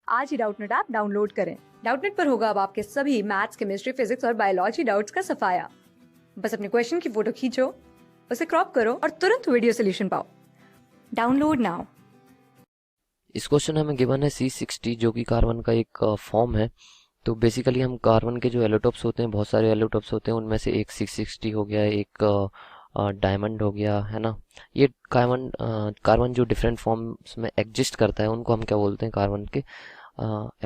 आज ही Doubtnut app download करें। Doubtnut पर होगा अब आपके सभी मैथ्स, केमिस्ट्री, फिजिक्स और बायोलॉजी डाउट्स का सफाया। बस अपने क्वेश्चन की फोटो खींचो, उसे क्रॉप करो और तुरंत वीडियो सोल्यूशन पाओ। Download now. इस क्वेश्चन में हमें गिवन है C60 जो कि कार्बन का एक फॉर्म है। तो बेसिकली हम कार्बन के जो एलोटॉप्स होते हैं, बहुत सारे एलोटॉप्स होते हैं, उनमें से एक C60 हो गया, एक डायमंड हो गया, है ना। ये कार्बन कार्बन जो डिफरेंट फॉर्म्स में एग्जिस्ट करता है उनको हम क्या बोलते हैं, कार्बन के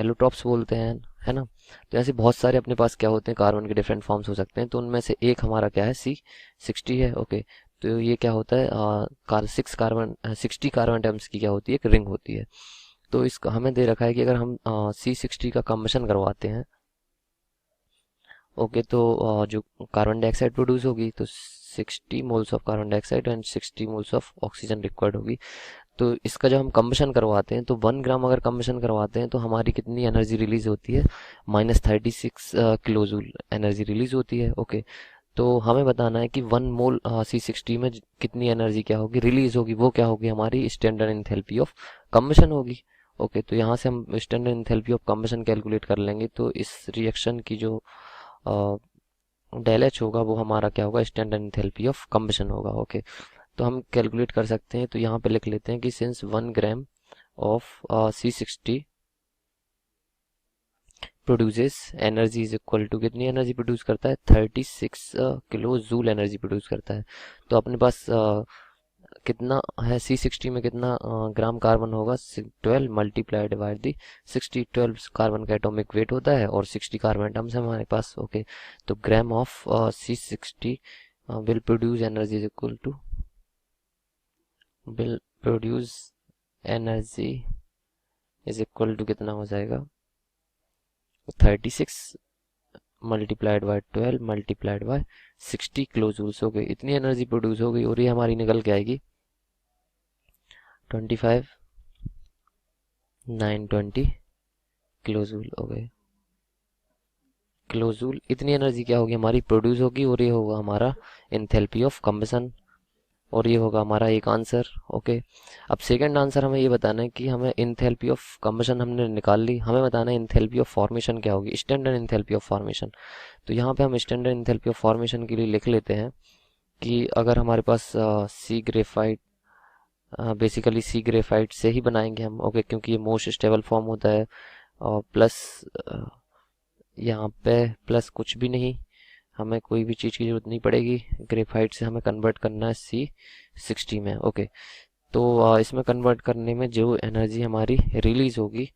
एलोटॉप्स बोलते हैं, है ना। तो ऐसे बहुत सारे अपने पास क्या होते हैं, कार्बन के डिफरेंट फॉर्म्स हो सकते हैं। तो उनमें से एक हमारा क्या है, C60 है। ओके, तो ये क्या होता है, 60 कार्बन एटम्स की क्या होती है, एक रिंग होती है। तो इसका हमें दे रखा है कि अगर हम C60 का कम्बशन करवाते हैं, ओके, तो जो कार्बन डाइऑक्साइड प्रोड्यूस होगी, तो 60 moles of carbon dioxide and 60 moles of oxygen required होगी। तो इसका जब हम कम्बशन करवाते हैं तो 1 ग्राम अगर कम्बशन करवाते हैं तो हमारी कितनी एनर्जी रिलीज होती है, -36 किलोजूल एनर्जी रिलीज होती है। ओके, तो हमें बताना है कि 1 मोल C60 में कितनी एनर्जी क्या होगी, रिलीज होगी, वो क्या होगी, हमारी स्टैंडर्ड एंथैल्पी ऑफ कम्बशन होगी। ओके, तो यहाँ से हम standard enthalpy of combustion calculate कर लेंगे। तो इस रिएक्शन की जो डेल एच होगा वो हमारा क्या होगा, स्टैंडर्ड एंथैल्पी ऑफ कम्बशन होगा। ओके, तो हम कैलकुलेट कर सकते हैं। तो यहाँ पे लिख लेते हैं कि since 1 gram of C60 produces energy is equal to, कितनी एनर्जी प्रोड्यूस करता है, 36 किलो जूल एनर्जी प्रोड्यूस करता है। तो अपने पास कितना है, C60 में कितना ग्राम कार्बन होगा, 12 मल्टीप्लाइड बाय दी 60। 12 कार्बन का एटॉमिक वेट होता है और 60 कार्बन एटम्स है हमारे पास। ओके, तो gram of C60 will produce energy is equal to, will produce energy is equal to कितना हो जाएगा, 36 multiplied by 12 multiplied by 60 kilo joules हो गई। इतनी एनर्जी प्रोड्यूस हो गई और ये हमारी निकल के आएगी 25,920 किलो जूल हो गए। किलो जूल, इतनी एनर्जी क्या होगी, हमारी प्रोड्यूस होगी और ये होगा हमारा एंथैल्पी ऑफ कम्बसन, और ये होगा हमारा एक आंसर। ओके, अब सेकंड आंसर हमें ये बताना है कि हमें एंथैल्पी ऑफ कम्बशन हमने निकाल ली, हमें बताना है एंथैल्पी ऑफ फॉर्मेशन क्या होगी, स्टैंडर्ड एंथैल्पी ऑफ फॉर्मेशन। तो यहाँ पे हम स्टैंडर्ड एंथैल्पी ऑफ फॉर्मेशन के लिए लिख लेते हैं कि अगर हमारे पास सी ग्रेफाइट, बेसिकली सी ग्रेफाइट से ही बनाएंगे हम। ओके, क्योंकि ये मोस्ट स्टेबल फॉर्म होता है। और प्लस यहाँ पे प्लस कुछ भी नहीं, हमें कोई भी चीज़ की जरूरत नहीं पड़ेगी, ग्रेफाइट से हमें कन्वर्ट करना है C60 में। ओके, तो इसमें कन्वर्ट करने में जो एनर्जी हमारी रिलीज होगी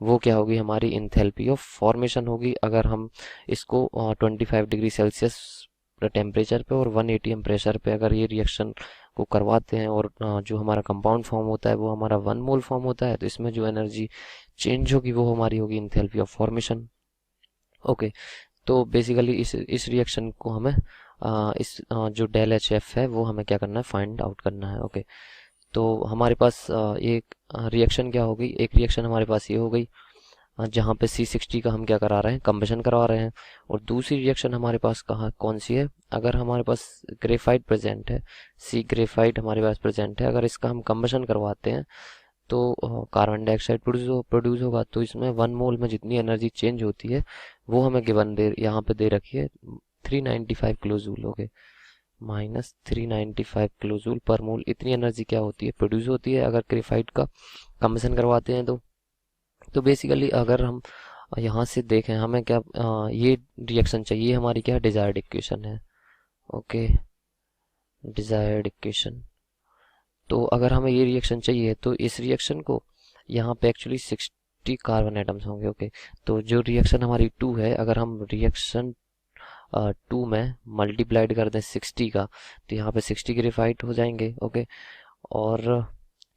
वो क्या होगी, हमारी इंथैल्पी ऑफ फॉर्मेशन होगी। अगर हम इसको 25 डिग्री सेल्सियस टेम्परेचर पे और 1 atm प्रेशर पे अगर ये रिएक्शन को करवाते हैं और जो हमारा कंपाउंड फॉर्म होता है वो हमारा 1 मोल फॉर्म होता है, तो इसमें जो एनर्जी चेंज होगी वो हमारी होगी इंथैल्पी ऑफ फॉर्मेशन। ओके, तो बेसिकली इस रिएक्शन को हमें जो डेल एच एफ है वो हमें क्या करना है, फाइंड आउट करना है। ओके, तो हमारे पास एक रिएक्शन क्या होगी, एक रिएक्शन हमारे पास ये हो गई जहाँ पे C60 का हम क्या करा रहे हैं, कम्बशन करवा रहे हैं। और दूसरी रिएक्शन हमारे पास कहाँ कौन सी है, अगर हमारे पास ग्रेफाइट प्रेजेंट है, सी ग्रेफाइट हमारे पास प्रेजेंट है, अगर इसका हम कम्बशन करवाते हैं तो कार्बन डाइऑक्साइड प्रोड्यूस होगा। तो इसमें 1 मोल में जितनी एनर्जी चेंज होती है वो हमें गिवन दे, यहाँ पे दे रखी है 395 kilo joule. Okay, -395 kilo joule per mole, इतनी एनर्जी क्या होती है, प्रोड्यूस होती है अगर ग्रेफाइट का कम्बशन करवाते हैं। तो बेसिकली अगर हम यहाँ से देखें, हमें क्या ये रिएक्शन चाहिए, हमारी क्या डिजायर्ड इक्वेशन है। ओके, डिजायर्ड इक्वेशन, तो अगर हमें ये रिएक्शन चाहिए तो इस रिएक्शन को यहाँ पे एक्चुअली 60 कार्बन एटम्स होंगे। ओके, तो जो रिएक्शन हमारी 2 है, अगर हम रिएक्शन 2 में मल्टीप्लाइड कर दें 60 का, तो यहाँ पे 60 ग्रेफाइट हो जाएंगे। ओके, और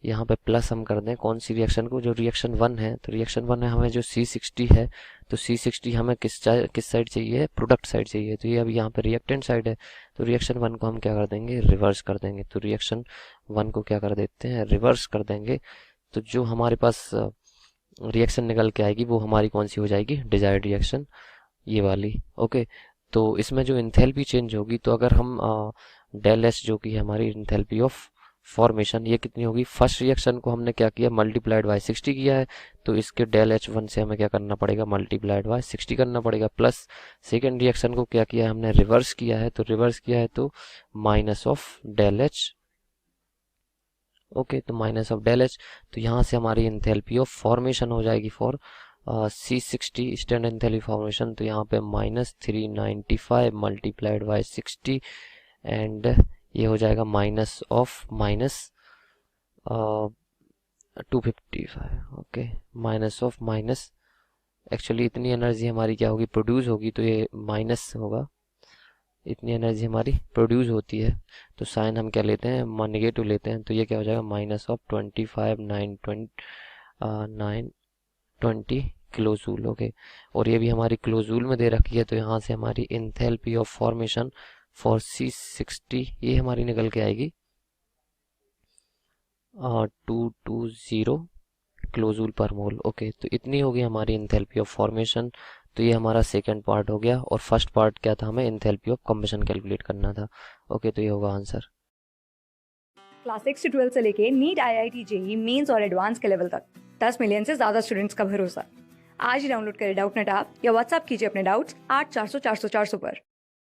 यहाँ पे प्लस हम कर दें कौन सी रिएक्शन को, जो रिएक्शन 1 है, तो रिएक्शन 1 है हमें जो C60 है, तो C60 हमें किस साइड चाहिए, प्रोडक्ट साइड चाहिए, तो ये अभी यहाँ पे रिएक्टेंट साइड है। तो रिएक्शन 1 को हम क्या कर देंगे, रिवर्स कर देंगे। तो रिएक्शन 1 को क्या कर देते हैं, रिवर्स कर देंगे। तो जो हमारे पास रिएक्शन निकल के आएगी वो हमारी कौन सी हो जाएगी, डिजायर्ड रिएक्शन, ये वाली। ओके, तो इसमें जो इंथैल्पी चेंज होगी, तो अगर हम डेल एस जो कि हमारी इंथैल्पी ऑफ फॉर्मेशन ये कितनी होगी, फर्स्ट रिएक्शन को हमने क्या किया, मल्टीप्लाइड बाय 60 किया है, तो इसके डेल H1 से हमें क्या करना पड़ेगा, मल्टीप्लाइड बाय 60 करना पड़ेगा, प्लस सेकेंड रिएक्शन को क्या किया है हमने, रिवर्स किया है, तो रिवर्स किया है तो minus of del H, okay, तो माइनस ऑफ डेल H, तो यहाँ से हमारी इंथैल्पी ऑफ फॉर्मेशन हो जाएगी for C60 standard enthalpy formation, तो यहाँ पे -395 मल्टीप्लाइड बाय 60 एंड ये हो जाएगा minus of minus 255, okay, minus of minus, actually इतनी एनर्जी हमारी क्या होगी, प्रोड्यूस होगी, तो ये माइनस होगा, इतनी एनर्जी हमारी प्रोड्यूस होती है, तो साइन हम क्या लेते हैं, नेगेटिव लेते हैं, तो ये क्या हो जाएगा, minus of 25,920 kilo joule, okay, और ये भी हमारी किलो जूल में दे रखी है, तो यहाँ से हमारी enthalpy of formation for C60 ये हमारी निकल के आएगी 220 किलो जूल पर मोल, ओके, तो इतनी होगी हमारी इंथैल्पी ऑफ फॉर्मेशन। तो ये हमारा सेकंड पार्ट हो गया, और फर्स्ट पार्ट क्या था, हमें इंथैल्पी ऑफ कम्बशन कैलकुलेट करना था, ओके, तो ये होगा आंसर। क्लास 6 से 12 से लेके नीट, IIT, JEE मेंस और एडवांस के लेवल तक 10 मिलियन से ज्यादा स्टूडेंट्स का भरोसा। आज ही डाउनलोड करें डाउटनेट ऐप या व्हाट्सएप कीजिए अपने डाउट्स 8400 400 400 पर।